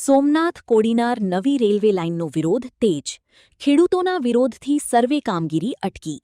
સોમનાથ કોડીનાર નવી રેલવે લાઇનનો વિરોધ તેજ. ખેડૂતોના વિરોધથી સર્વે કામગીરી અટકી.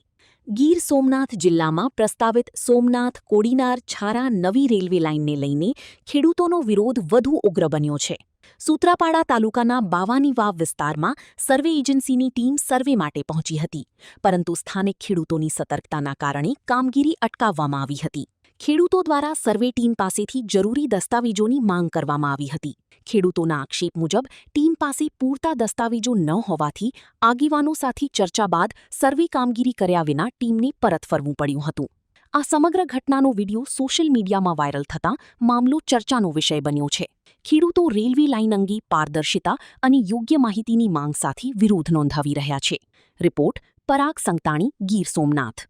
ગીર સોમનાથ જિલ્લામાં પ્રસ્તાવિત સોમનાથ કોડીનાર છારા નવી રેલવે લાઇનને લઈને ખેડૂતોનો વિરોધ વધુ ઉગ્ર બન્યો છે. સૂત્રાપાડા તાલુકાના બાવાની વાવ વિસ્તારમાં સર્વે એજન્સીની ટીમ સર્વે માટે પહોંચી હતી, પરંતુ સ્થાનિક ખેડૂતોની સતર્કતાના કારણે કામગીરી અટકાવવામાં આવી હતી. ખેડૂતો દ્વારા સર્વે ટીમ પાસેથી જરૂરી દસ્તાવેજોની માંગ કરવામાં આવી હતી. ખેડૂતોના આક્ષેપ મુજબ ટીમ પાસે પૂરતા દસ્તાવેજો ન હોવાથી આગેવાનો સાથે ચર્ચા બાદ સર્વે કામગીરી કર્યા વિના ટીમને પરત ફરવું પડ્યું હતું. આ સમગ્ર ઘટનાનો વિડીયો સોશિયલ મીડિયામાં વાયરલ થતાં મામલો ચર્ચાનો વિષય બન્યો છે. ખેડૂતો રેલવે લાઇન અંગે પારદર્શિતા અને યોગ્ય માહિતીની માંગ સાથે વિરોધ નોંધાવી રહ્યા છે. રિપોર્ટ પરાગ સંતાણી, ગીર સોમનાથ.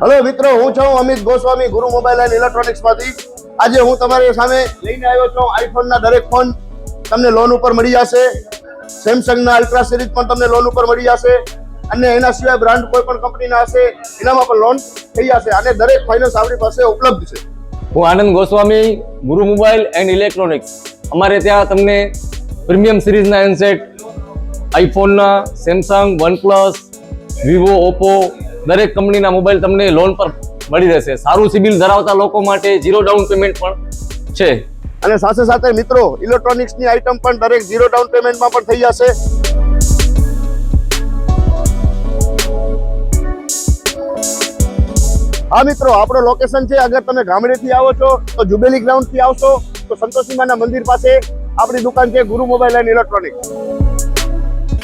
હેલો મિત્રો, હું છું અમિત ગોસ્વામી, ગુરુ મોબાઈલ એન્ડ ઇલેક્ટ્રોનિક્સમાંથી. આજે હું તમારી સામે લઈને આવ્યો છું આઈફોનના દરેક ફોન તમને લોન ઉપર મળી જશે. સેમસંગના અલ્ટ્રા સિરીઝ પણ તમને લોન ઉપર મળી જશે, અને એના સિવાય બ્રાન્ડ કોઈ પણ કંપનીના હશે એનામાં પણ લોન થઈ જશે, અને દરેક ફાઇનાન્સ આપણી પાસે ઉપલબ્ધ છે. હું આનંદ ગોસ્વામી, ગુરુ મોબાઈલ એન્ડ ઇલેક્ટ્રોનિક્સ. અમારે ત્યાં તમને પ્રીમિયમ સિરીઝના હેન્ડસેટ, આઈફોનના, સેમસંગ, વનપ્લસ, વિવો, ઓપ્પો દરેક કંપનીના મોબાઈલ તમને લોન પર મળી રહેશે. સારું સિબિલ ધરાવતા લોકો માટે 0 ડાઉન પેમેન્ટ પણ છે. અને સાથે સાથે મિત્રો, ઇલેક્ટ્રોનિક્સની આઇટમ પણ દરેક 0 ડાઉન પેમેન્ટમાં પણ થઈ જશે. હા મિત્રો, આપણો લોકેશન છે, અગર તમે ગામડેથી આવો છો તો જુબેલી ગ્રાઉન્ડથી આવશો તો સંતોષીમાના મંદિર પાસે આપણી દુકાન છે, ગુરુ મોબાઈલ એન્ડ ઇલેક્ટ્રોનિક્સ.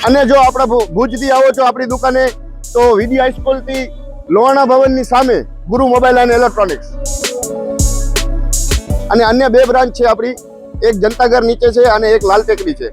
અને જો આપણા ભુજથી આવો છો આપણી દુકાને તો વીડી હાઈસ્કૂલથી લોહાણા ભવનની સામે ગુરુ મોબાઈલ એન્ડ ઇલેક્ટ્રોનિક્સ. અને અન્ય 2 બ્રાન્ચ છે આપણી, એક જનતાગર નીચે છે અને એક લાલ ટેકરી છે.